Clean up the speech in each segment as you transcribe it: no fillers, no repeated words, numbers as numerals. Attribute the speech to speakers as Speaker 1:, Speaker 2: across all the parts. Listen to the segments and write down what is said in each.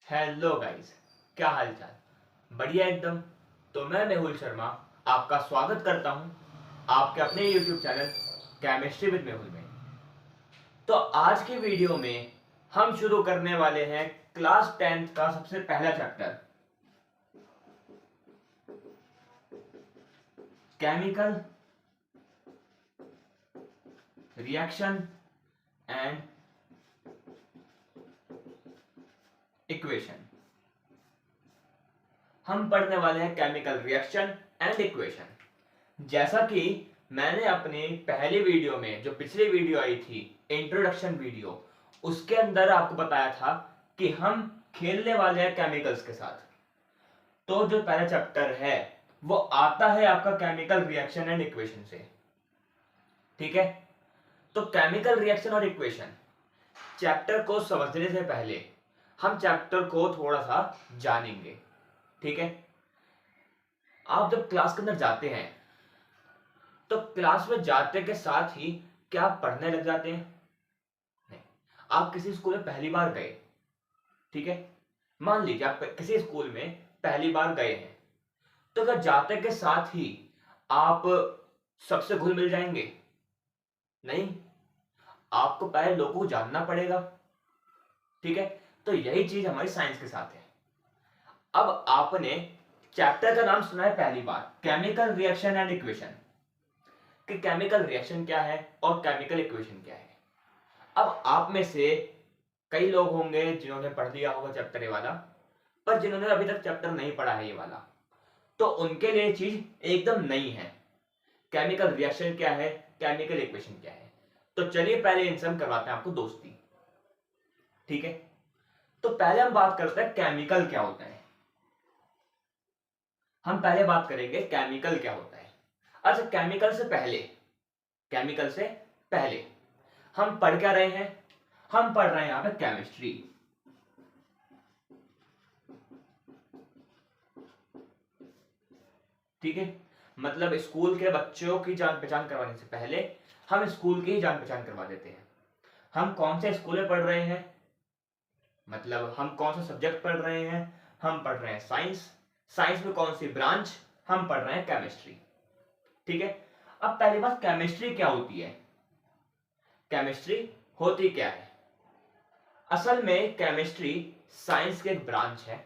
Speaker 1: Hello guys, क्या हाल चाल। बढ़िया एकदम। तो मैं मेहुल शर्मा आपका स्वागत करता हूं आपके अपने YouTube channel chemistry with Mehul में। तो आज की वीडियो में हम शुरू करने वाले हैं क्लास 10th का सबसे पहला chapter, chemical reaction and equation. हम पढ़ने वाले हैं केमिकल रिएक्शन एंड इक्वेशन। जैसा कि मैंने अपनी पहली वीडियो में, जो पिछली वीडियो आई थी इंट्रोडक्शन वीडियो, उसके अंदर आपको बताया था कि हम खेलने वाले हैं केमिकल्स के साथ। तो जो पहला चैप्टर है वो आता है आपका केमिकल रिएक्शन एंड इक्वेशन से। ठीक है, तो केमिकल रिएक्शन और इक्वेशन चैप्टर को समझने से पहले हम चैप्टर को थोड़ा सा जानेंगे। ठीक है, आप जब क्लास के अंदर जाते हैं तो क्लास में जाते के साथ ही क्या आप पढ़ने लग जाते हैं? नहीं। आप किसी स्कूल में पहली बार गए, ठीक है, मान लीजिए आप किसी स्कूल में पहली बार गए हैं, तो क्या जाते के साथ ही आप सबसे घुल मिल जाएंगे? नहीं, आपको पहले लोगों को जानना पड़ेगा। ठीक है, तो यही चीज हमारी साइंस के साथ है। अब आपने चैप्टर का नाम सुना है पहली बार, केमिकल रिएक्शन एंड इक्वेशन, कि केमिकल रिएक्शन क्या है और केमिकल इक्वेशन क्या है। अब आप में से कई लोग होंगे जिन्होंने पढ़ लिया होगा चैप्टर ये वाला, पर जिन्होंने अभी तक चैप्टर नहीं पढ़ा है ये वाला, तो उनके लिए चीज एकदम नई है। केमिकल रिएक्शन क्या है, केमिकल इक्वेशन क्या है। तो चलिए पहले इनसे हम करवाते हैं आपको दोस्ती। ठीक है, तो पहले हम बात करते हैं केमिकल क्या होता है। हम पहले बात करेंगे केमिकल क्या होता है। अच्छा, केमिकल से पहले हम पढ़ क्या रहे हैं? हम पढ़ रहे हैं यहां पे केमिस्ट्री। ठीक है, मतलब स्कूल के बच्चों की जान पहचान करवाने से पहले हम स्कूल की ही जान पहचान करवा देते हैं। हम कौन से स्कूल में पढ़ रहे हैं, मतलब हम कौन सा सब्जेक्ट पढ़ रहे हैं? हम पढ़ रहे हैं साइंस। साइंस में कौन सी ब्रांच? हम पढ़ रहे हैं केमिस्ट्री। ठीक है, अब पहली बात, केमिस्ट्री क्या होती है? केमिस्ट्री होती क्या है? असल में केमिस्ट्री साइंस की एक ब्रांच है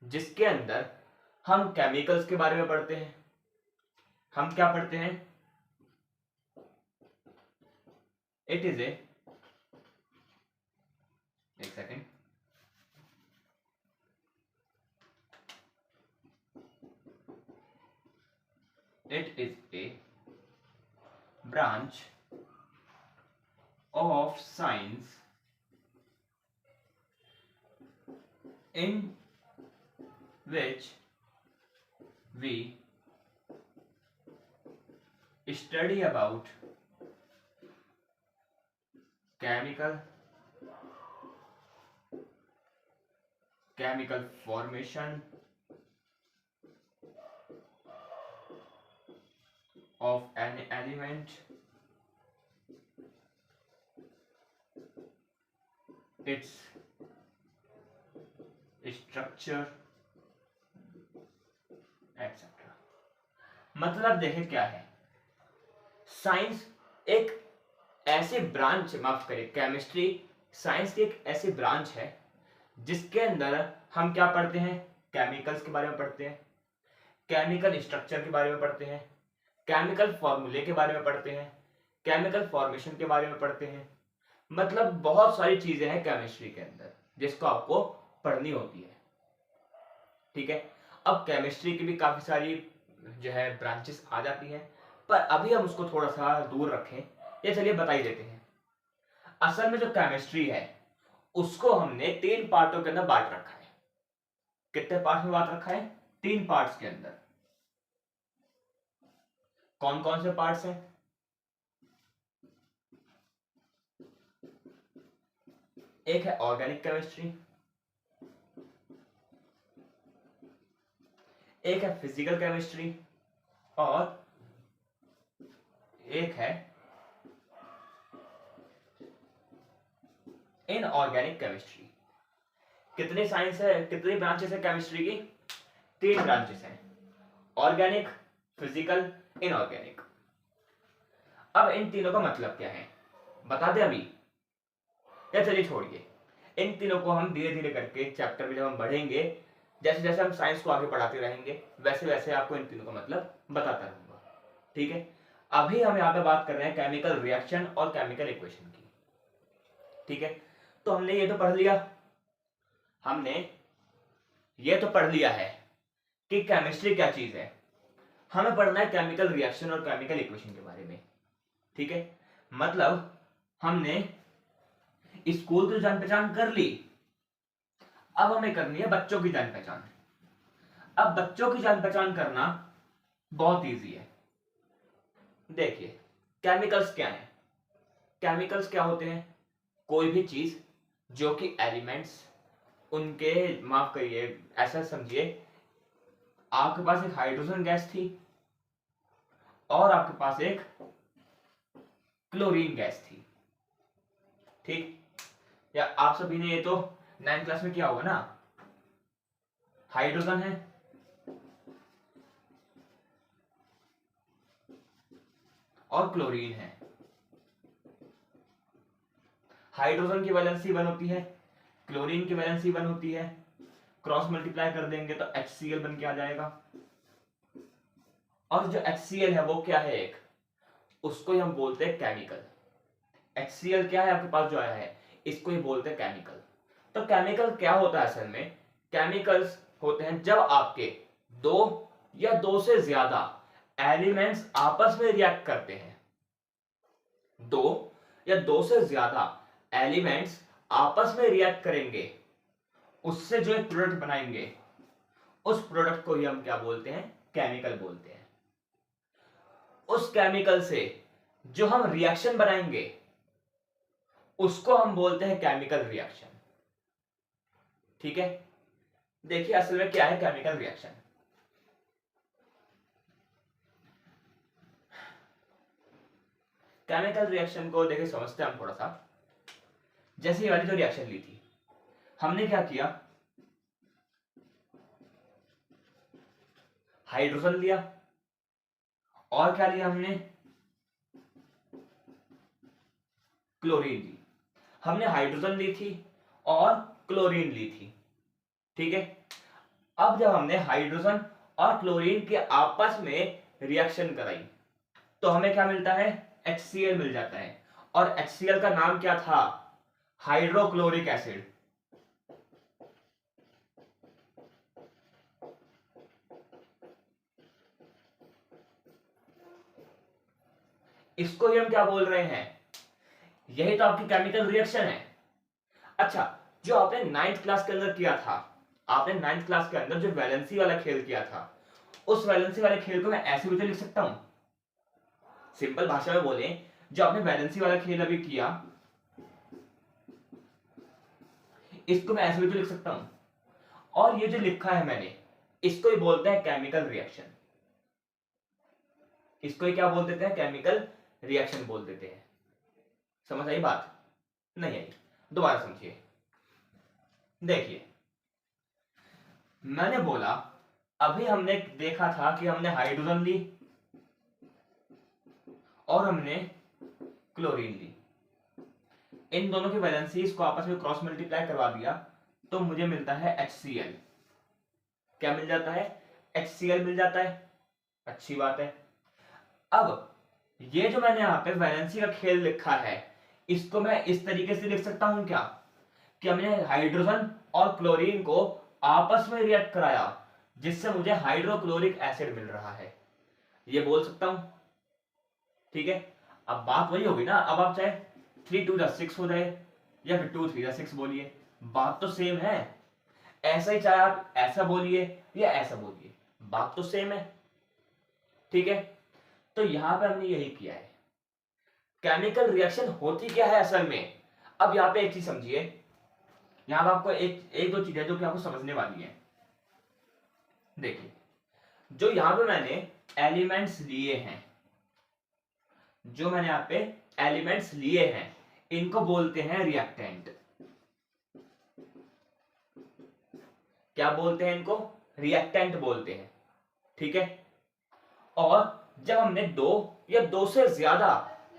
Speaker 1: जिसके अंदर हम केमिकल्स के बारे में पढ़ते हैं। हम क्या पढ़ते हैं? इट इज ए, एक second, it is a branch of science in which we study about chemical formation of an element, its structure, etc. मतलब देखें क्या है, साइंस एक ऐसी ब्रांच, माफ करिए, केमिस्ट्री साइंस की एक ऐसी ब्रांच है जिसके अंदर हम क्या पढ़ते हैं? केमिकल्स के बारे में पढ़ते हैं, केमिकल स्ट्रक्चर के बारे में पढ़ते हैं, केमिकल फॉर्मूले के बारे में पढ़ते हैं, केमिकल फॉर्मेशन के बारे में पढ़ते हैं। मतलब बहुत सारी चीजें हैं केमिस्ट्री के अंदर जिसको आपको पढ़नी होती है। ठीक है, अब केमिस्ट्री की भी काफी सारी जो है ब्रांचेस आ जाती हैं, पर अभी हम उसको थोड़ा सा दूर रखें, या चलिए बता ही देते हैं। असल में जो केमिस्ट्री है उसको हमने 3 पार्टों के अंदर बांट रखा है। कितने पार्ट में बांट रखा है? 3 पार्ट्स के अंदर। कौन कौन से पार्ट्स हैं? एक है ऑर्गेनिक केमिस्ट्री, एक है फिजिकल केमिस्ट्री, और एक है इनऑर्गेनिक केमिस्ट्री। कितनी साइंस है, कितनी ब्रांचेस है केमिस्ट्री की? 3 ब्रांचेस हैं, ऑर्गेनिक, फिजिकल, इनऑर्गेनिक। अब इन तीनों का मतलब क्या है बता दे अभी, या चलिए छोड़िए, इन तीनों को हम धीरे धीरे करके चैप्टर में जब हम बढ़ेंगे, जैसे जैसे हम साइंस को आगे बढ़ाते रहेंगे, वैसे वैसे आपको इन तीनों का मतलब बताता रहूंगा, ठीक है। अभी हम यहाँ पे बात कर रहे हैं केमिकल रिएक्शन और केमिकल इक्वेशन की, ठीक है। तो हमने ये तो पढ़ लिया, हमने ये तो पढ़ लिया है कि केमिस्ट्री क्या चीज है। हमें पढ़ना है केमिकल रिएक्शन और केमिकल इक्वेशन के बारे में, ठीक है। मतलब हमने स्कूल की जान पहचान कर ली, अब हमें करनी है बच्चों की जान पहचान। अब बच्चों की जान पहचान करना बहुत इजी है। देखिए केमिकल्स क्या है, केमिकल्स क्या होते हैं? कोई भी चीज जो कि एलिमेंट्स उनके, माफ करिए ऐसा समझिए, आपके पास एक हाइड्रोजन गैस थी और आपके पास एक क्लोरीन गैस थी, ठीक। या आप सभी ने ये तो 9th क्लास में किया होगा ना, हाइड्रोजन है और क्लोरीन है। हाइड्रोजन की वैलेंसी 1 होती है, क्लोरीन की वैलेंसी 1 होती है, क्रॉस मल्टीप्लाई कर देंगे तो HCl बन के आ जाएगा। और जो HCl है वो क्या है, एक, उसको ही हम बोलते हैं केमिकल। HCl क्या है आपके पास जो आया है, इसको ही बोलते हैं केमिकल। तो केमिकल क्या होता है असल में? केमिकल्स होते हैं जब आपके दो या दो से ज्यादा एलिमेंट्स आपस में रिएक्ट करते हैं, दो या दो से ज्यादा एलिमेंट्स आपस में रिएक्ट करेंगे, उससे जो एक प्रोडक्ट बनाएंगे, उस प्रोडक्ट को ही हम क्या बोलते हैं, केमिकल बोलते हैं। उस केमिकल से जो हम रिएक्शन बनाएंगे उसको हम बोलते हैं केमिकल रिएक्शन, ठीक है। देखिए असल में क्या है केमिकल रिएक्शन। केमिकल रिएक्शन को देखिए समझते हैं हम थोड़ा सा। जैसे ये वाली जो रिएक्शन ली थी, हमने क्या किया, हाइड्रोजन लिया और क्या लिया हमने, क्लोरीन ली। हमने हाइड्रोजन ली थी और क्लोरीन ली थी, ठीक है। अब जब हमने हाइड्रोजन और क्लोरीन के आपस में रिएक्शन कराई तो हमें क्या मिलता है, HCl मिल जाता है। और HCl का नाम क्या था, हाइड्रोक्लोरिक एसिड। इसको ही हम क्या बोल रहे हैं, यही तो आपकी केमिकल रिएक्शन है। अच्छा, जो आपने 9th क्लास के अंदर किया था, आपने 9th क्लास के अंदर जो वैलेंसी वाला खेल किया था, उस वैलेंसी वाले खेल को मैं ऐसे भी तो लिख सकता हूं। सिंपल भाषा में बोले, जो आपने वैलेंसी वाला खेल अभी किया, इसको मैं ऐसे भी तो लिख सकता हूं। और ये जो लिखा है मैंने, इसको ही बोलते हैं केमिकल रिएक्शन। इसको ही क्या बोल देते हैं, केमिकल रिएक्शन बोल देते हैं। समझ आई बात? नहीं आई? दोबारा समझिए। देखिए मैंने बोला, अभी हमने देखा था कि हमने हाइड्रोजन ली और हमने क्लोरीन ली, इन दोनों की वैलेंसीज को आपस में क्रॉस मल्टीप्लाई करवा दिया तो मुझे मिलता है HCl। क्या मिल जाता है, HCl मिल जाता है। अच्छी बात है। अब ये जो मैंने यहां पे वैलेंसी का खेल लिखा है, इसको मैं इस तरीके से लिख सकता हूं क्या, कि हमने हाइड्रोजन और क्लोरीन को आपस में रिएक्ट कराया जिससे मुझे हाइड्रोक्लोरिक एसिड मिल रहा है, ये बोल सकता हूं, ठीक है। अब बात वही होगी ना, अब आप चाहे 3 2 6 हो जाए या फिर 2 3 6 बोलिए, बात तो सेम है। ऐसा ही चाहे आप ऐसा बोलिए या ऐसा बोलिए, बात तो सेम है, ठीक है। तो यहां पे हमने यही किया है। केमिकल रिएक्शन होती क्या है असल में, अब यहां पे एक चीज समझिए, यहां पे आपको एक दो चीजें जो कि आपको समझने वाली है। देखिए जो यहां पे मैंने एलिमेंट्स लिए हैं, जो मैंने यहां पे एलिमेंट्स लिए हैं, इनको बोलते हैं रिएक्टेंट। क्या बोलते हैं इनको? रिएक्टेंट बोलते हैं। ठीक है, और जब हमने दो या दो से ज्यादा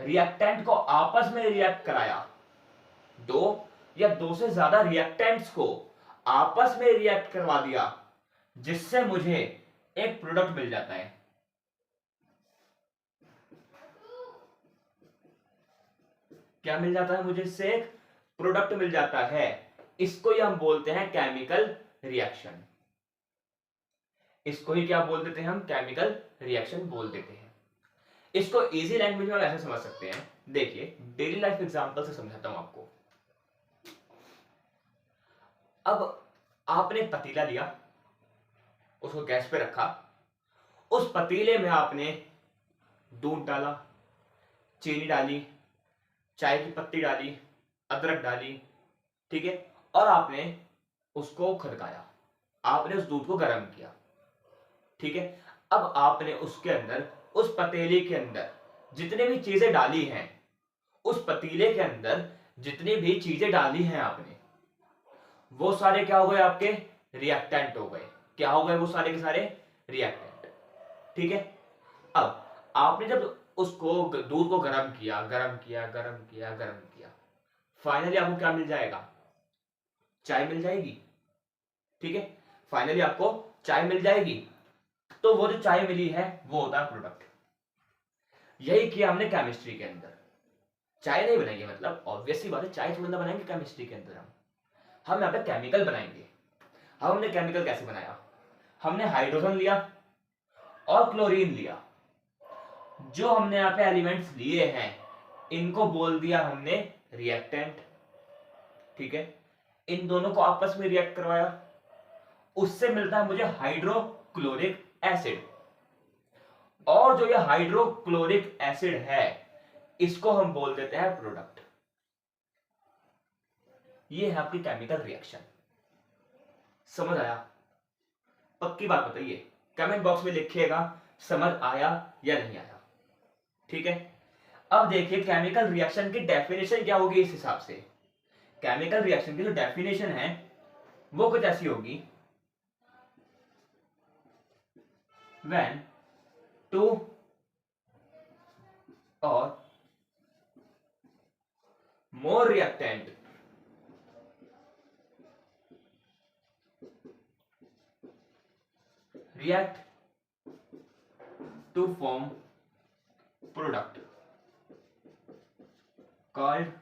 Speaker 1: रिएक्टेंट को आपस में रिएक्ट कराया, दो या दो से ज्यादा रिएक्टेंट्स को आपस में रिएक्ट करवा दिया, जिससे मुझे एक प्रोडक्ट मिल जाता है। क्या मिल जाता है मुझे? इससे एक प्रोडक्ट मिल जाता है। इसको ही हम बोलते हैं केमिकल रिएक्शन। इसको ही क्या बोल देते हैं हम? केमिकल रिएक्शन बोल देते हैं। इसको इजी लैंग्वेज में ऐसे समझ सकते हैं, देखिए डेली लाइफ एग्जांपल से समझाता हूं आपको। अब आपने पतीला लिया, उसको गैस पे रखा, उस पतीले में आपने दूध डाला, चीनी डाली, चाय की पत्ती डाली, अदरक डाली, ठीक है, और आपने उसको खदकाया, आपने उस दूध को गर्म किया। ठीक है, अब आपने उसके अंदर, उस पतीले के अंदर जितने भी चीजें डाली हैं, उस पतीले के अंदर जितनी भी चीजें डाली हैं आपने, वो सारे क्या हो गए? आपके रिएक्टेंट हो गए। क्या हो गए वो सारे के सारे? रिएक्टेंट। ठीक है, अब आपने जब उसको दूध को गर्म किया, गर्म किया, गर्म किया, गर्म किया, फाइनली आपको क्या मिल जाएगा? चाय मिल जाएगी। ठीक है, फाइनली आपको चाय मिल जाएगी। तो वो जो चाय मिली है वो होता है प्रोडक्ट। यही किया हमने केमिस्ट्री के अंदर। चाय नहीं बनाएंगे, मतलब ऑब्वियसली बात है, चाय थोड़ी ना बनाएंगे केमिस्ट्री के अंदर। हम यहाँ पे केमिकल बनाएंगे। अब हमने केमिकल कैसे बनाया? हमने हाइड्रोजन लिया और क्लोरीन लिया। जो हमने यहाँ पे एलिमेंट्स लिए हैं, इनको बोल दिया हमने रिएक्टेंट। ठीक है, इन दोनों को आपस में रिएक्ट करवाया, उससे मिलता है मुझे हाइड्रोक्लोरिक एसिड। और जो ये हाइड्रोक्लोरिक एसिड है, इसको हम बोल देते हैं प्रोडक्ट। ये है आपकी केमिकल रिएक्शन। समझ आया? पक्की बात बताइए, कमेंट बॉक्स में लिखिएगा समझ आया या नहीं आया। ठीक है, अब देखिए केमिकल रिएक्शन की डेफिनेशन क्या होगी इस हिसाब से। केमिकल रिएक्शन की जो डेफिनेशन है वो कुछ ऐसी होगी, when two or more reactant react to form product called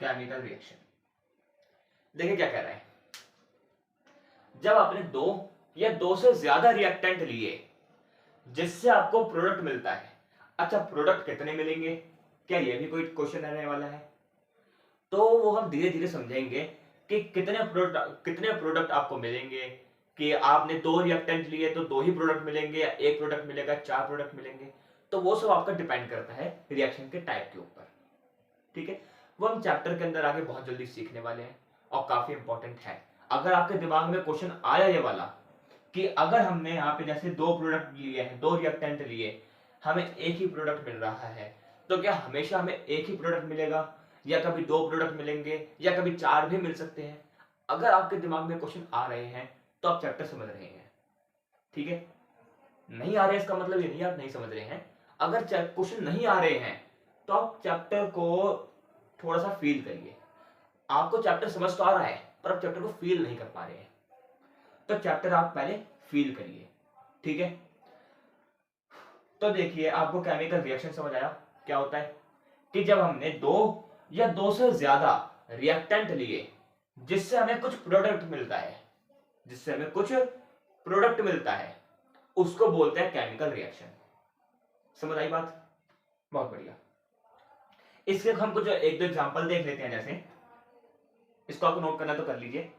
Speaker 1: chemical reaction. देखिए क्या कह रहा है, जब आपने दो या दो से ज्यादा रिएक्टेंट लिए जिससे आपको प्रोडक्ट मिलता है। अच्छा, प्रोडक्ट कितने मिलेंगे? क्या ये भी कोई क्वेश्चन रहने वाला है? तो वो हम धीरे धीरे समझेंगे कि कितने प्रोडक्ट आपको मिलेंगे। कि आपने दो रिएक्टेंट लिए तो दो ही प्रोडक्ट मिलेंगे, या एक प्रोडक्ट मिलेगा, चार प्रोडक्ट मिलेंगे। तो वो सब आपका डिपेंड करता है रिएक्शन के टाइप के ऊपर। ठीक है, वो हम चैप्टर के अंदर आगे बहुत जल्दी सीखने वाले हैं और काफी इंपॉर्टेंट है। अगर आपके दिमाग में क्वेश्चन आया ये वाला कि अगर हमने यहाँ पे जैसे दो प्रोडक्ट लिए हैं, दो रिएक्टेंट लिए, हमें एक ही प्रोडक्ट मिल रहा है, तो क्या हमेशा हमें एक ही प्रोडक्ट मिलेगा, या कभी दो प्रोडक्ट मिलेंगे, या कभी चार भी मिल सकते हैं? अगर आपके दिमाग में क्वेश्चन आ रहे हैं तो आप चैप्टर समझ रहे हैं। ठीक है, नहीं आ रहे इसका मतलब ये नहीं आप नहीं समझ रहे हैं। अगर क्वेश्चन नहीं आ रहे हैं तो आप चैप्टर को थोड़ा सा फील करिए। आपको चैप्टर समझ तो आ रहा है पर आप चैप्टर को फील नहीं कर पा रहे हैं, तो चैप्टर आप पहले फील करिए। ठीक है, तो देखिए आपको केमिकल रिएक्शन समझ आया क्या होता है? कि जब हमने दो या दो से ज्यादा रिएक्टेंट लिए जिससे हमें कुछ प्रोडक्ट मिलता है, जिससे हमें कुछ प्रोडक्ट मिलता है, उसको बोलते हैं केमिकल रिएक्शन। समझ आई बात? बहुत बढ़िया। इसके हम कुछ एक दो एग्जांपल देख लेते हैं। जैसे इसको आपको नोट करना तो कर लीजिए।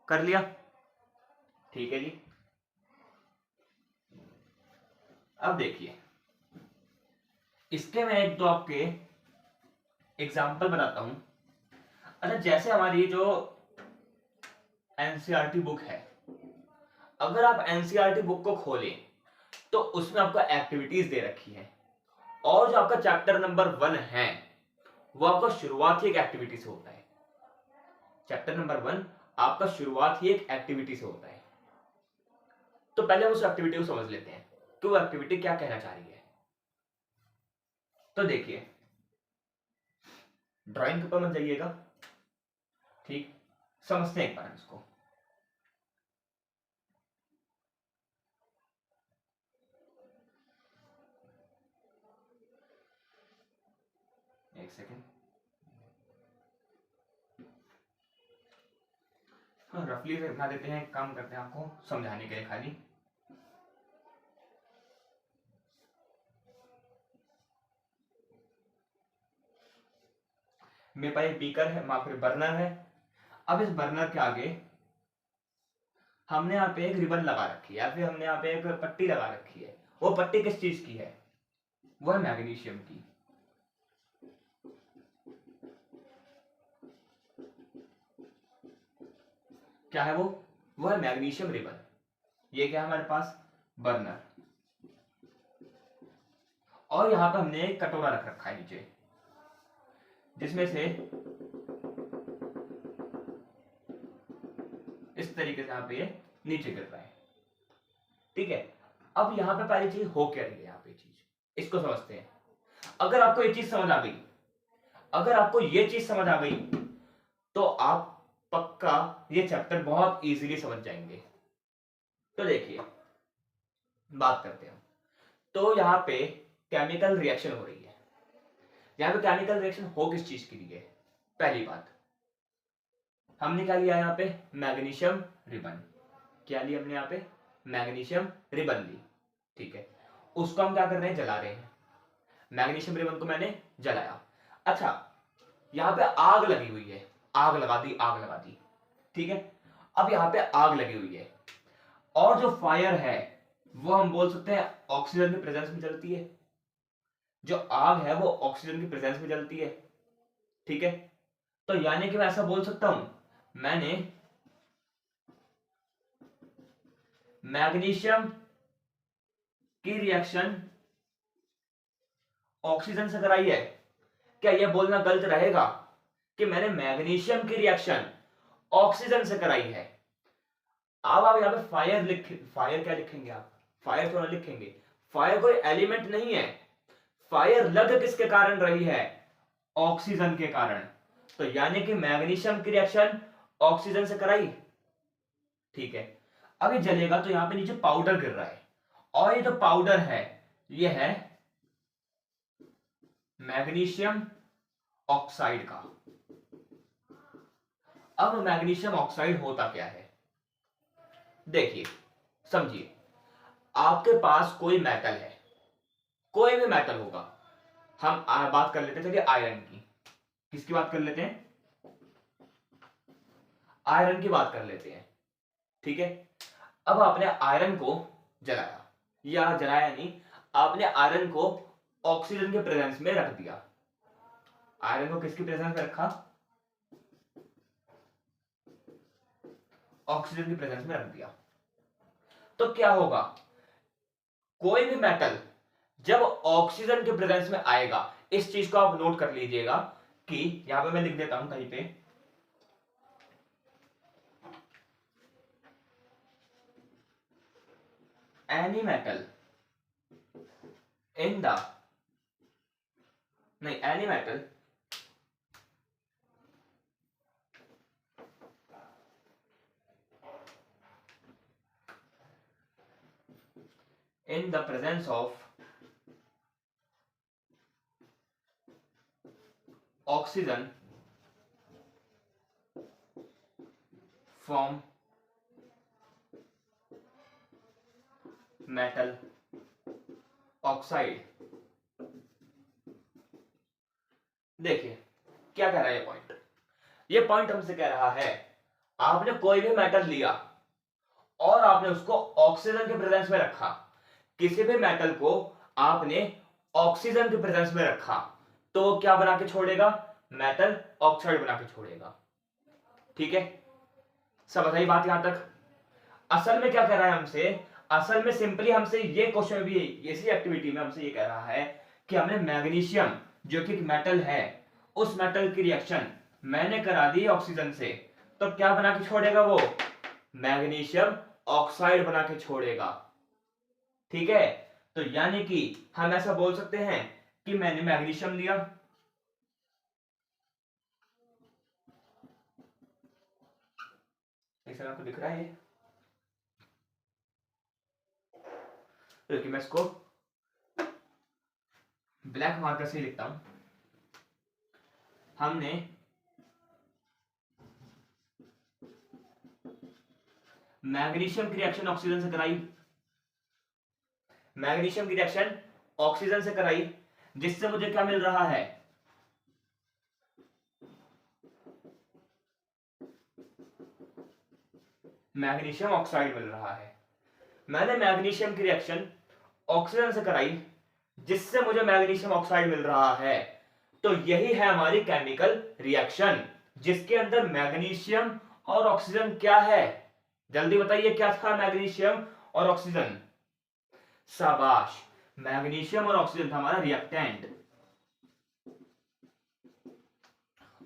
Speaker 1: कर लिया? ठीक है जी। अब देखिए इसके मैं एक दो आपके एग्जांपल बताता हूं। अच्छा, जैसे हमारी जो एनसीईआरटी बुक है, अगर आप एनसीईआरटी बुक को खोलें तो उसमें आपको एक्टिविटीज दे रखी है, और जो आपका चैप्टर नंबर 1 है वो आपका शुरुआत ही एक एक्टिविटी से होता है। चैप्टर नंबर 1 आपका शुरुआत ही एक एक्टिविटी से होता है। तो पहले हम उस एक्टिविटी को समझ लेते हैं कि वो एक्टिविटी क्या कहना चाह रही है। तो देखिए, ड्राइंग के ऊपर मत जाइएगा, ठीक, समझते हैं एक बार इसको। एक सेकेंड, हाँ रफली से बना देते हैं, काम करते हैं आपको समझाने के लिए खाली। मेरे पास एक बीकर है, वहां फिर बर्नर है। अब इस बर्नर के आगे हमने यहाँ पे एक रिबन लगा रखी है, या फिर हमने यहाँ पे एक पट्टी लगा रखी है। वो पट्टी किस चीज की है? वो है मैग्नीशियम की। क्या है वो है मैग्नीशियम रिबन। ये क्या है हमारे पास? बर्नर। और यहाँ पे हमने एक कटोरा रख रखा है नीचे, जिसमें से इस तरीके से यहाँ पे ये नीचे गिर रहा है, ठीक है। अब यहाँ पे पहली चीज हो क्या रही है, यहाँ पे चीज इसको समझते हैं। अगर आपको ये चीज समझ आ गई, अगर आपको ये चीज समझ आ गई तो आप पक्का ये चैप्टर बहुत इजीली समझ जाएंगे। तो देखिए, बात करते हैं। तो यहाँ पे केमिकल रिएक्शन हो रही है। यहाँ पे केमिकल रिएक्शन हो किस चीज के लिए? पहली बात, हमने क्या लिया यहाँ पे? Magnesium ribbon. क्या लिया हमने यहाँ पे? मैग्नीशियम रिबन ली, ठीक है। उसको हम क्या कर रहे हैं? जला रहे हैं। मैग्नीशियम रिबन को मैंने जलाया। अच्छा, यहाँ पे आग लगी हुई है, आग लगा दी, आग लगा दी, ठीक है। अब यहाँ पे आग लगी हुई है, और जो फायर है वो हम बोल सकते हैं ऑक्सीजन की प्रेजेंस में जलती है। जो आग है वो ऑक्सीजन की प्रेजेंस में जलती है, ठीक है। तो यानी कि मैं ऐसा बोल सकता हूं, मैंने मैग्नीशियम की रिएक्शन ऑक्सीजन से कराई है। क्या यह बोलना गलत रहेगा कि मैंने मैग्नीशियम की रिएक्शन ऑक्सीजन से कराई है? अब आप यहां पे फायर क्या लिखेंगे? आप फायर थोड़ा लिखेंगे। फायर कोई एलिमेंट नहीं है। फायर लग किसके कारण रही है? ऑक्सीजन के कारण। तो यानी कि मैग्नीशियम की रिएक्शन ऑक्सीजन से कराई, ठीक है। अब ये जलेगा तो यहां पे नीचे पाउडर गिर रहा है, और ये जो पाउडर है ये है मैग्नीशियम ऑक्साइड का। अब मैग्नीशियम ऑक्साइड होता क्या है? देखिए, समझिए, आपके पास कोई मेटल है, कोई भी मेटल होगा। हम बात कर लेते हैं, चलिए आयरन की। किसकी बात कर लेते हैं? आयरन की बात कर लेते हैं, ठीक है। अब आपने आयरन को जलाया, या जलाया नहीं, आपने आयरन को ऑक्सीजन के प्रेजेंस में रख दिया। आयरन को किसकी प्रेजेंस में रखा? ऑक्सीजन की प्रेजेंस में रख दिया। तो क्या होगा? कोई भी मेटल जब ऑक्सीजन के प्रेजेंस में आएगा, इस चीज को आप नोट कर लीजिएगा कि यहां पे मैं लिख देता हूं कहीं पे, एनी मेटल इन द नहीं any metal in the presence of oxygen from metal oxide। देखिए क्या कह रहा है ये पॉइंट। ये पॉइंट हमसे कह रहा है, आपने कोई भी मेटल लिया और आपने उसको ऑक्सीजन के प्रेजेंस में रखा। किसी भी मेटल को आपने ऑक्सीजन के प्रेजेंस में रखा तो वो क्या बना के छोड़ेगा? मेटल ऑक्साइड बना के छोड़ेगा, ठीक है। सब बताइए बात यहां तक। असल में क्या कह रहा है हमसे, असल में सिंपली हमसे ये क्वेश्चन भी, इसी एक्टिविटी में हमसे ये कह रहा है कि हमने मैग्नीशियम जो कि मेटल है, उस मेटल की रिएक्शन मैंने करा दी ऑक्सीजन से, तो क्या बना के छोड़ेगा वो, मैग्नीशियम ऑक्साइड बना के छोड़ेगा। ठीक है, तो यानी कि हम ऐसा बोल सकते हैं कि मैंने मैग्नीशियम लिया, ऐसा आपको दिख रहा है, मैं इसको ब्लैक मार्कर से लिखता हूं। हमने मैग्नीशियम की रिएक्शन ऑक्सीजन से कराई, मैग्नीशियम की रिएक्शन ऑक्सीजन से कराई, जिससे मुझे क्या मिल रहा है, मैग्नीशियम ऑक्साइड मिल रहा है। मैंने मैग्नीशियम की रिएक्शन ऑक्सीजन से कराई, जिससे मुझे मैग्नीशियम ऑक्साइड मिल रहा है, तो यही है हमारी केमिकल रिएक्शन, जिसके अंदर मैग्नीशियम और ऑक्सीजन क्या है, जल्दी बताइए क्या था मैग्नीशियम और ऑक्सीजन। शाबाश, मैग्नीशियम और ऑक्सीजन था हमारा रिएक्टेंट,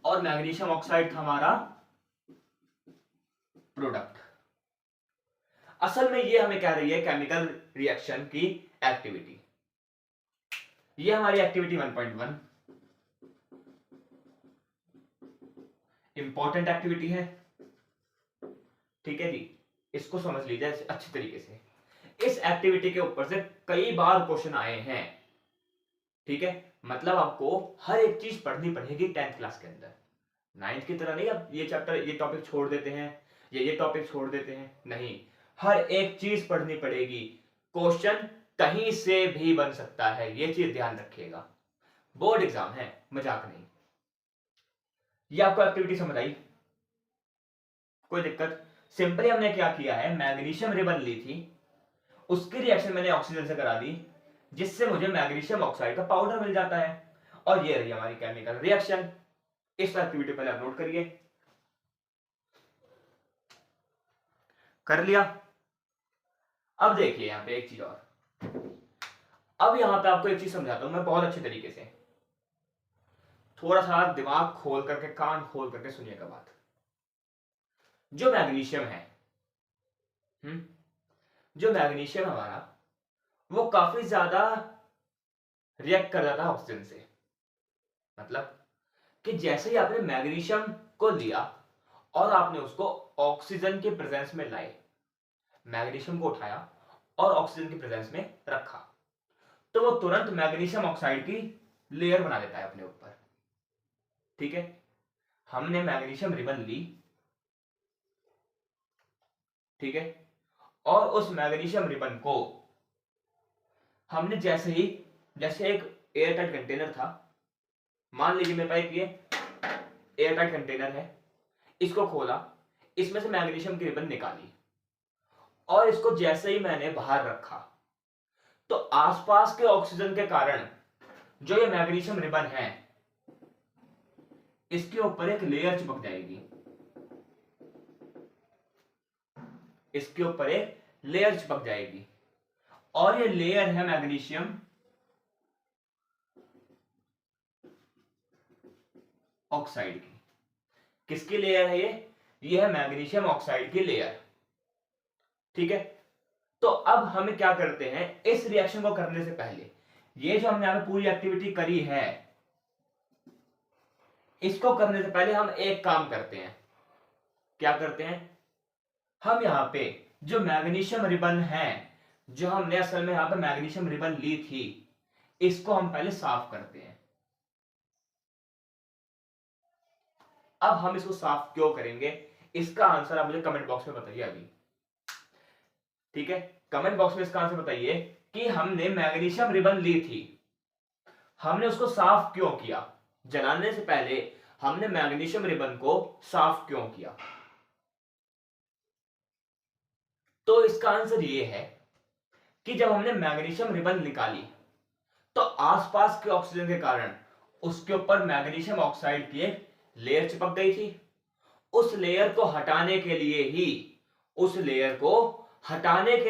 Speaker 1: और मैग्नीशियम ऑक्साइड था हमारा प्रोडक्ट। असल में ये हमें कह रही है केमिकल रिएक्शन की एक्टिविटी। ये हमारी एक्टिविटी 1.1 इंपॉर्टेंट एक्टिविटी है। ठीक है जी, इसको समझ लीजिए अच्छी तरीके से। इस एक्टिविटी के ऊपर से कई बार क्वेश्चन आए हैं। ठीक है, मतलब आपको हर एक चीज पढ़नी पड़ेगी 10th क्लास के अंदर। 9th की तरह नहीं अब ये चैप्टर, ये टॉपिक छोड़ देते हैं या ये टॉपिक छोड़ देते हैं, नहीं, हर एक चीज पढ़नी पड़ेगी। क्वेश्चन कहीं से भी बन सकता है, ये चीज ध्यान रखिएगा। बोर्ड एग्जाम है, मजाक नहीं। ये आपको एक्टिविटी समझ आई, कोई दिक्कत? सिंपली हमने क्या किया है, मैग्नीशियम रिबन ली थी, उसकी रिएक्शन मैंने ऑक्सीजन से करा दी, जिससे मुझे मैग्नीशियम ऑक्साइड का पाउडर मिल जाता है, और ये रही हमारी केमिकल रिएक्शन। इस एक्टिविटी पहले आप नोट करिए, कर लिया। अब देखिए यहां पे एक चीज और, अब यहां पे आपको एक चीज समझाता हूं मैं बहुत अच्छे तरीके से, थोड़ा सा दिमाग खोल करके, कान खोल करके सुनिएगा बात। जो मैग्नीशियम है, जो मैग्नीशियम हमारा, वो काफी ज्यादा रिएक्ट कर जाता है ऑक्सीजन से। मतलब कि जैसे ही आपने मैग्नीशियम को लिया और आपने उसको ऑक्सीजन के प्रेजेंस में लाए, मैग्नीशियम को उठाया और ऑक्सीजन के प्रेजेंस में रखा, तो वो तुरंत मैग्नीशियम ऑक्साइड की लेयर बना देता है अपने ऊपर। ठीक है, हमने मैग्नीशियम रिबन ली, ठीक है, और उस मैग्नीशियम रिबन को हमने जैसे ही, जैसे एक एयरटाइट कंटेनर था, मान लीजिए मेरे पास ये एयरटाइट कंटेनर है, इसको खोला, इसमें से मैग्नीशियम की रिबन निकाली, और इसको जैसे ही मैंने बाहर रखा, तो आसपास के ऑक्सीजन के कारण जो ये मैग्नीशियम रिबन है, इसके ऊपर एक लेयर चिपक जाएगी, इसके ऊपर एक लेयर चिपक जाएगी, और ये लेयर है मैग्नीशियम ऑक्साइड की। किसकी लेयर है ये है मैग्नीशियम ऑक्साइड की लेयर। ठीक है, तो अब हम क्या करते हैं, इस रिएक्शन को करने से पहले, ये जो हमने यहां पूरी एक्टिविटी करी है, इसको करने से पहले हम एक काम करते हैं। क्या करते हैं, हम यहां पे जो मैग्नीशियम रिबन है, जो हमने असल में यहां पे मैग्नीशियम रिबन ली थी, इसको हम पहले साफ करते हैं। अब हम इसको साफ क्यों करेंगे, इसका आंसर आप मुझे कमेंट बॉक्स में बताइए अभी। ठीक है, कमेंट बॉक्स में इसका आंसर बताइए कि हमने मैग्नीशियम रिबन ली थी, हमने उसको साफ क्यों किया, जलाने से पहले हमने मैग्नीशियम रिबन को साफ क्यों किया। तो इसका आंसर ये है कि जब हमने मैग्नीशियम रिबन निकाली, तो आसपास के ऑक्सीजन के कारण उसके ऊपर मैग्नीशियम ऑक्साइड की एक लेयर चिपक गई थी, उस लेयर को हटाने के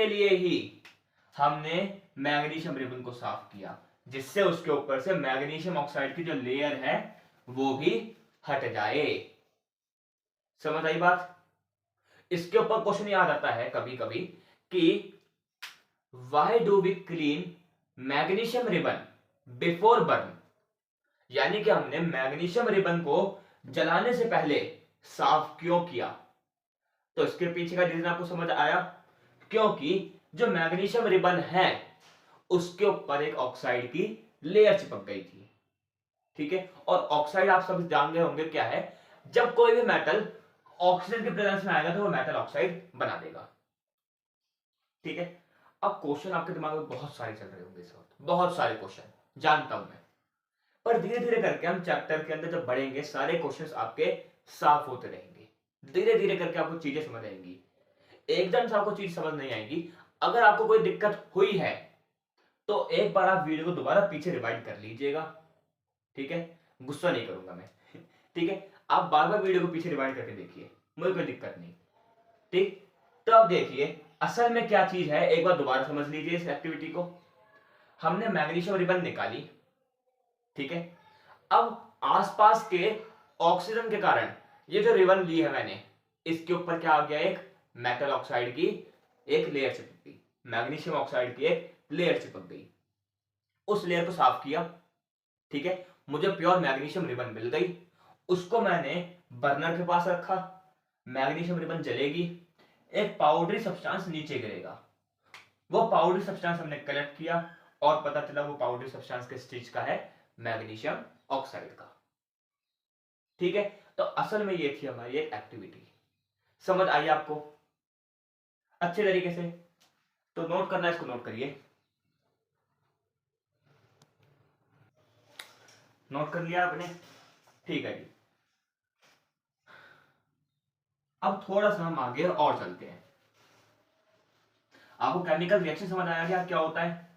Speaker 1: लिए ही हमने मैग्नीशियम रिबन को साफ किया, जिससे उसके ऊपर से मैग्नीशियम ऑक्साइड की जो लेयर है वो भी हट जाए। समझ आई बात? इसके ऊपर क्वेश्चन याद आता है कभी कभी कि why do we clean magnesium ribbon before burn, यानी कि हमने मैग्नीशियम रिबन को जलाने से पहले साफ क्यों किया? तो इसके पीछे का रीजन आपको समझ आया, क्योंकि जो मैग्नीशियम रिबन है उसके ऊपर एक ऑक्साइड की लेयर चिपक गई थी। ठीक है, और ऑक्साइड आप सब जान गए होंगे क्या है, जब कोई भी मेटल ऑक्सीजन के प्रेजेंस में आएगा तो वो मेटल ऑक्साइड बना देगा। ठीक है, अब क्वेश्चन आपके दिमाग में बहुत सारे चल रहे होंगे इस वक्त, बहुत सारे क्वेश्चन जानता हूं मैं, पर धीरे धीरे करके हम चैप्टर के अंदर जब बढ़ेंगे सारे क्वेश्चंस आपके साफ होते रहेंगे, धीरे धीरे करके आपको चीजें समझ आएंगी। एकदम से आपको चीज समझ नहीं आएगी। अगर आपको कोई दिक्कत हुई है तो एक बार आप वीडियो को दोबारा पीछे रिवाइंड कर लीजिएगा। ठीक है, गुस्सा नहीं करूंगा मैं। ठीक है, आप बार बार वीडियो को पीछे रिवाइंड करके देखिए, मुझे कोई दिक्कत नहीं। ठीक, तो अब देखिए असल में क्या चीज है, एक बार दोबारा समझ लीजिए इस एक्टिविटी को। हमने मैग्नीशियम रिबन निकाली, ठीक है, अब आसपास के ऑक्सीजन के कारण ये जो रिबन ली है मैंने, इसके ऊपर क्या आ गया, एक मेटल ऑक्साइड की एक लेयर चिपक गई, मैग्नीशियम ऑक्साइड की एक लेयर चिपक गई। उस लेयर को साफ किया, ठीक है, मुझे प्योर मैग्नीशियम रिबन मिल गई। उसको मैंने बर्नर के पास रखा, मैग्नीशियम रिबन जलेगी, एक पाउडरी सब्सटेंस नीचे गिरेगा। वो पाउडरी सब्सटेंस हमने कलेक्ट किया और पता चला वो पाउडरी सब्सटेंस किस चीज का है, मैग्नीशियम ऑक्साइड का। ठीक है, तो असल में ये थी हमारी एक एक्टिविटी। समझ आई आपको अच्छे तरीके से? तो नोट करना, इसको नोट करिए। नोट कर लिया आपने? ठीक है जी, अब थोड़ा सा हम आगे और चलते हैं। आपको केमिकल रिएक्शन समझ आया क्या क्या होता है?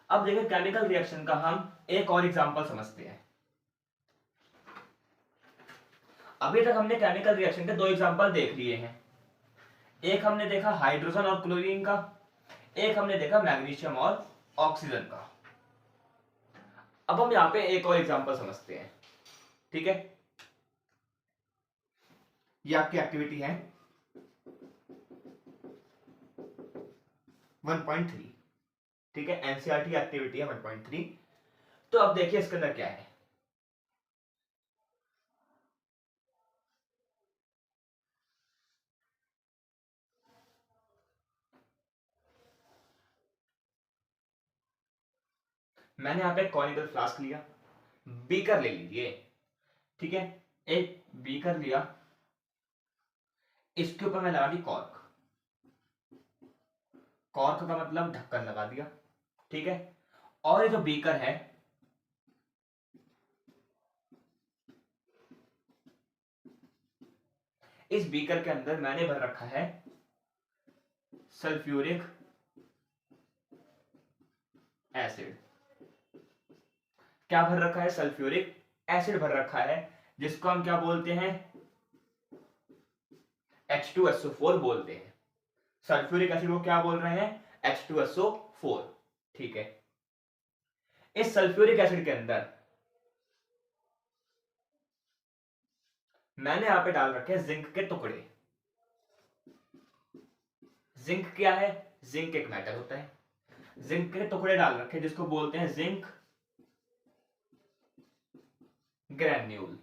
Speaker 1: अब देखिए केमिकल रिएक्शन का हम एक और एग्जांपल समझते हैं। अभी तक हमने केमिकल रिएक्शन के दो एग्जांपल देख लिए हैं, एक हमने देखा हाइड्रोजन और क्लोरीन का, एक हमने देखा मैग्नीशियम और ऑक्सीजन का। अब हम यहां पे एक और एग्जांपल समझते हैं। ठीक है, ये आपकी एक्टिविटी है 1.3। ठीक है, एनसीईआरटी एक्टिविटी है 1.3। तो अब देखिए इसके अंदर क्या है। मैंने यहां पे कॉनिकल फ्लास्क लिया, बीकर ले लीजिए। ठीक है, एक बीकर लिया, इसके ऊपर मैं लगा दी कॉर्क। कॉर्क का मतलब ढक्कन लगा दिया। ठीक है, और ये जो बीकर है, इस बीकर के अंदर मैंने भर रखा है सल्फ्यूरिक एसिड। क्या भर रखा है? सल्फ्यूरिक एसिड भर रखा है, जिसको हम क्या बोलते हैं, H2SO4 बोलते हैं। सल्फ्यूरिक एसिड को क्या बोल रहे हैं? H2SO4। ठीक है, इस सल्फ्यूरिक एसिड के अंदर मैंने यहां पे डाल रखे हैं जिंक के टुकड़े। जिंक क्या है? जिंक एक मेटल होता है। जिंक के टुकड़े डाल रखे हैं, जिसको बोलते हैं जिंक ग्रैन्यूल।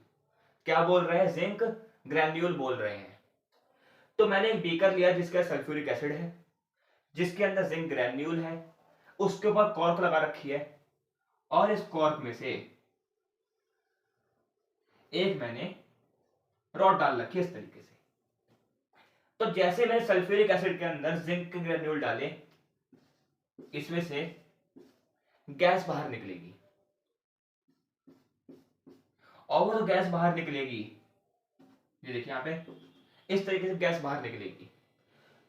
Speaker 1: क्या बोल रहे हैं? जिंक ग्रैन्यूल बोल रहे हैं। तो मैंने एक बीकर लिया जिसका सल्फ्यूरिक एसिड है, जिसके अंदर जिंक ग्रैन्यूल है, उसके ऊपर कॉर्क लगा रखी है, और इस कॉर्क में से एक मैंने रॉड डाल रखी है इस तरीके से। तो जैसे मैंने सल्फ्यूरिक एसिड के अंदर जिंक के ग्रैन्यूल डाले, इसमें से गैस बाहर निकलेगी, और वो जो गैस बाहर निकलेगी, ये देखिए यहां पे इस तरीके से गैस बाहर निकलेगी।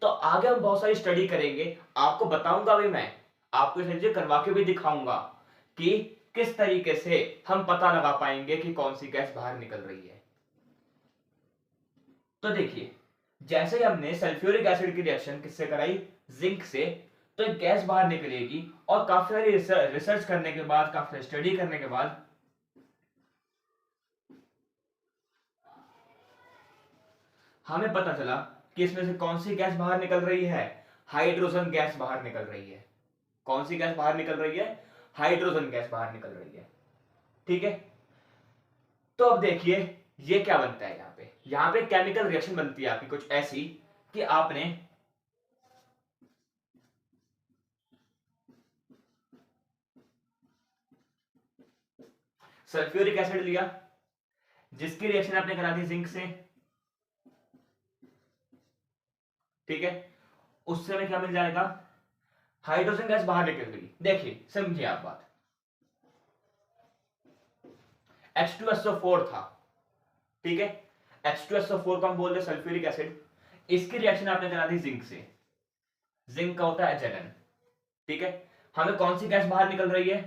Speaker 1: तो आगे हम बहुत सारी स्टडी करेंगे, आपको बताऊंगा भी मैं, आपको चीजें करवा के भी दिखाऊंगा कि किस तरीके से हम पता लगा पाएंगे कि कौन सी गैस बाहर निकल रही है। तो देखिए, जैसे ही हमने सल्फ्यूरिक एसिड की रिएक्शन किससे कराई, जिंक से, तो एक गैस बाहर निकलेगी और काफी सारी रिसर्च करने के बाद, काफी स्टडी करने के बाद हमें पता चला कि इसमें से कौन सी गैस बाहर निकल रही है, हाइड्रोजन गैस बाहर निकल रही है। कौन सी गैस बाहर निकल रही है, हाइड्रोजन गैस बाहर निकल रही है। ठीक है, तो अब देखिए ये क्या बनता है, यहां पे केमिकल रिएक्शन बनती है आपकी कुछ ऐसी कि आपने सल्फ्यूरिक एसिड लिया, जिसकी रिएक्शन आपने करा दी जिंक से। ठीक है, उससे हमें क्या मिल जाएगा, हाइड्रोजन गैस बाहर निकल गई। देखिए समझिए आप बात, H2SO4 था। ठीक है, H2SO4 को हम बोल रहे सल्फ्यूरिक एसिड, इसकी रिएक्शन आपने करा दी जिंक से। जिंक का होता है Zn। ठीक है, हमें कौन सी गैस बाहर निकल रही है,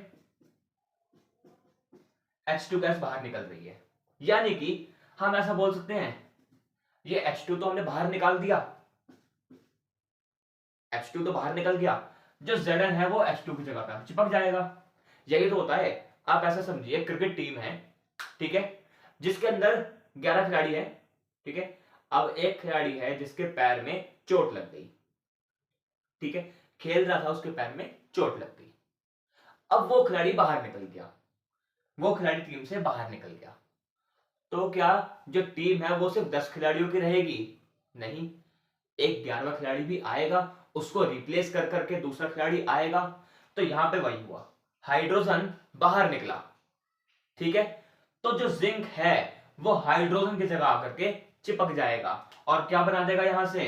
Speaker 1: H2 गैस बाहर निकल रही है। यानी कि हम ऐसा बोल सकते हैं, ये H2 तो हमने बाहर निकाल दिया, H2 तो बाहर निकल गया, जो Zn है वो H2 की जगह पे चिपक जाएगा। यही तो होता है। आप ऐसा समझिए, क्रिकेट टीम है, ठीक है, जिसके अंदर 11 खिलाड़ी है। ठीक है, अब एक खिलाड़ी है जिसके पैर में चोट लग गई। ठीक है, खेल रहा था, उसके पैर में चोट लग गई। अब वो खिलाड़ी बाहर निकल गया, वो खिलाड़ी टीम से बाहर निकल गया। तो क्या जो टीम है वो सिर्फ 10 खिलाड़ियों की रहेगी? नहीं, एक 11वां खिलाड़ी भी आएगा, उसको रिप्लेस कर करके दूसरा खिलाड़ी आएगा। तो यहां पे वही हुआ, हाइड्रोजन बाहर निकला। ठीक है, तो जो जिंक है वो हाइड्रोजन की जगह आकर के चिपक जाएगा और क्या बना देगा, यहां से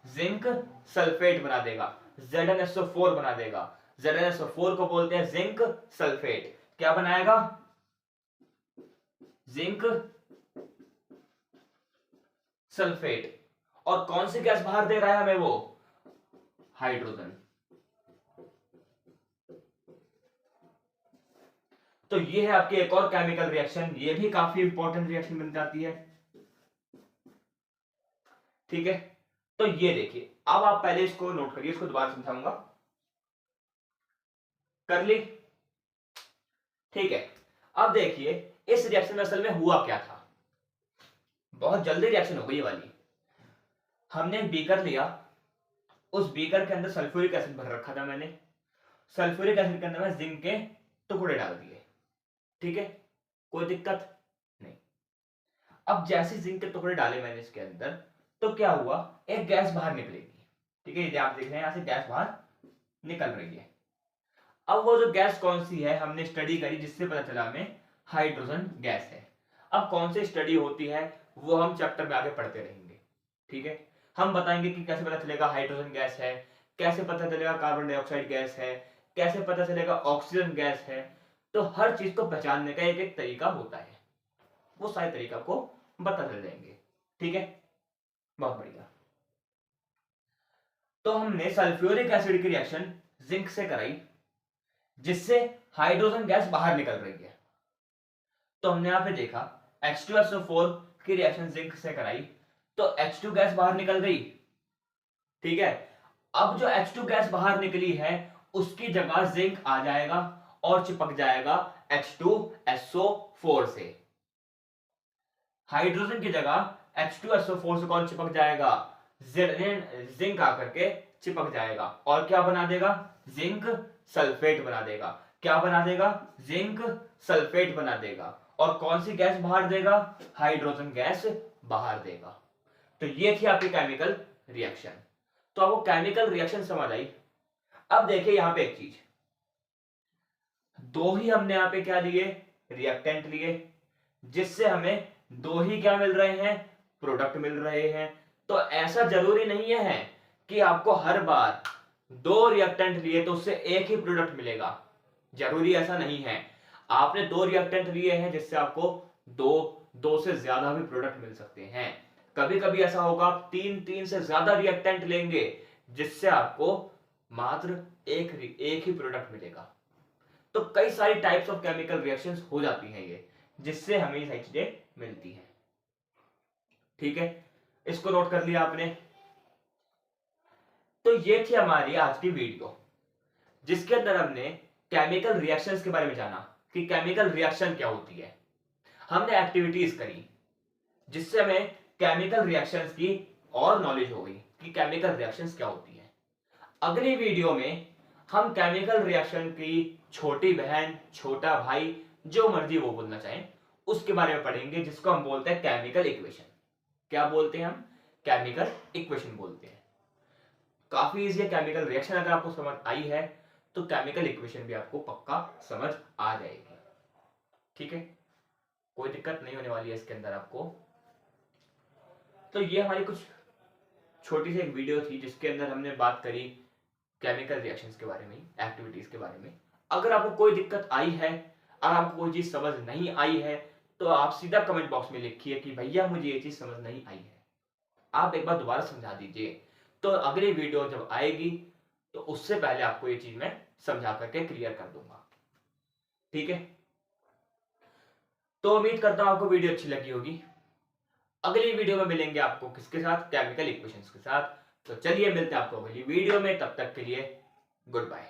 Speaker 1: जिंक सल्फेट बना देगा, ZnSO4 बना देगा। ZnSO4 को बोलते हैं जिंक सल्फेट। क्या बनाएगा, जिंक सल्फेट। और कौन सी गैस बाहर दे रहा है हमें, वो हाइड्रोजन। तो ये है आपकी एक और केमिकल रिएक्शन, ये भी काफी इंपॉर्टेंट रिएक्शन बन जाती है। ठीक है, तो ये देखिए, अब आप पहले इसको नोट करिए, इसको दोबारा समझाऊंगा। कर ली? ठीक है, अब देखिए इस रिएक्शन में असल में हुआ क्या था। बहुत जल्दी रिएक्शन हो गई ये वाली। हमने एक बीकर लिया, उस बीकर के अंदर सल्फ्यूरिक एसिड भर रखा था मैंने, सल्फ्यूरिक एसिड के अंदर मैं जिंक के टुकड़े डाल दिए। ठीक है, कोई दिक्कत नहीं। अब जैसे जिंक के टुकड़े डाले मैंने इसके अंदर, तो क्या हुआ, एक गैस बाहर निकलेगी। ठीक है, ये आप देख रहे हैं, यहां से गैस बाहर निकल रही है। अब वो जो गैस कौन सी है हमने स्टडी करी, जिससे पता चला हमें हाइड्रोजन गैस है। अब कौन सी स्टडी होती है वो हम चैप्टर में आगे पढ़ते रहेंगे। ठीक है, हम बताएंगे कि कैसे पता चलेगा हाइड्रोजन गैस है, कैसे पता चलेगा कार्बन डाइऑक्साइड गैस है, कैसे पता चलेगा ऑक्सीजन गैस है। तो हर चीज को पहचानने का एक एक तरीका होता है, वो सारे तरीका को बता चल जाएंगे। ठीक है, बहुत बढ़िया। तो हमने सल्फ्यूरिक एसिड की रिएक्शन जिंक से कराई, जिससे हाइड्रोजन गैस बाहर निकल रही है। तो हमने यहां पे देखा H2SO4 की रिएक्शन जिंक से कराई, तो H2 गैस बाहर निकल गई। ठीक है, अब जो H2 गैस बाहर निकली है उसकी जगह जिंक आ जाएगा और चिपक जाएगा H2SO4 से। हाइड्रोजन की जगह H2SO4 से कौन चिपक जाएगा, जिंक आकर के चिपक जाएगा और क्या बना देगा, जिंक सल्फेट बना देगा। क्या बना देगा, जिंक सल्फेट बना देगा। और कौन सी गैस बाहर देगा, हाइड्रोजन गैस बाहर देगा। तो ये थी आपकी केमिकल रिएक्शन। तो आपको केमिकल रिएक्शन समझ आई। अब देखिए यहां पे एक चीज, दो ही हमने यहां पे क्या लिए, रिएक्टेंट लिए, जिससे हमें दो ही क्या मिल रहे हैं, प्रोडक्ट मिल रहे हैं। तो ऐसा जरूरी नहीं है कि आपको हर बार दो रिएक्टेंट लिए तो उससे एक ही प्रोडक्ट मिलेगा, जरूरी ऐसा नहीं है। आपने दो रिएक्टेंट लिए हैं जिससे आपको दो से ज्यादा भी प्रोडक्ट मिल सकते हैं। कभी कभी ऐसा होगा आप तीन से ज्यादा रिएक्टेंट लेंगे जिससे आपको मात्र एक ही प्रोडक्ट मिलेगा। तो कई सारी टाइप्स ऑफ केमिकल रिएक्शंस हो जाती हैं ये, जिससे हमें ये सारी चीजें मिलती हैं। ठीक है, इसको नोट कर लिया आपने। तो ये थी हमारी आज की वीडियो, जिसके अंदर हमने केमिकल रिएक्शंस के बारे में जाना कि केमिकल रिएक्शन क्या होती है। हमने एक्टिविटीज करी जिससे हमें केमिकल रिएक्शंस की और नॉलेज हो गई कि केमिकल रिएक्शंस क्या होती है। अगली वीडियो में हम केमिकल रिएक्शन की छोटी बहन, छोटा भाई, जो मर्जी वो बोलना चाहें, उसके बारे में पढ़ेंगे, जिसको हम बोलते हैं केमिकल इक्वेशन। क्या बोलते हैं हम? केमिकल इक्वेशन बोलते हैं। काफी इजी है केमिकल रिएक्शन, अगर आपको समझ आई है तो केमिकल इक्वेशन भी आपको पक्का समझ आ जाएगी। ठीक है, कोई दिक्कत नहीं होने वाली है इसके अंदर आपको। तो ये हमारी कुछ छोटी सी एक वीडियो थी जिसके अंदर हमने बात करी केमिकल रिएक्शंस के बारे में, एक्टिविटीज के बारे में। अगर आपको कोई दिक्कत आई है, अगर आपको कोई चीज समझ नहीं आई है, तो आप सीधा कमेंट बॉक्स में लिखिए कि भैया मुझे ये चीज समझ नहीं आई है, आप एक बार दोबारा समझा दीजिए। तो अगली वीडियो जब आएगी तो उससे पहले आपको ये चीज मैं समझा करके क्लियर कर दूंगा। ठीक है, तो उम्मीद करता हूं आपको वीडियो अच्छी लगी होगी। अगली वीडियो में मिलेंगे आपको किसके साथ? केमिकल इक्वेशंस के साथ। तो चलिए मिलते हैं आपको अगली वीडियो में, तब तक के लिए गुड बाय।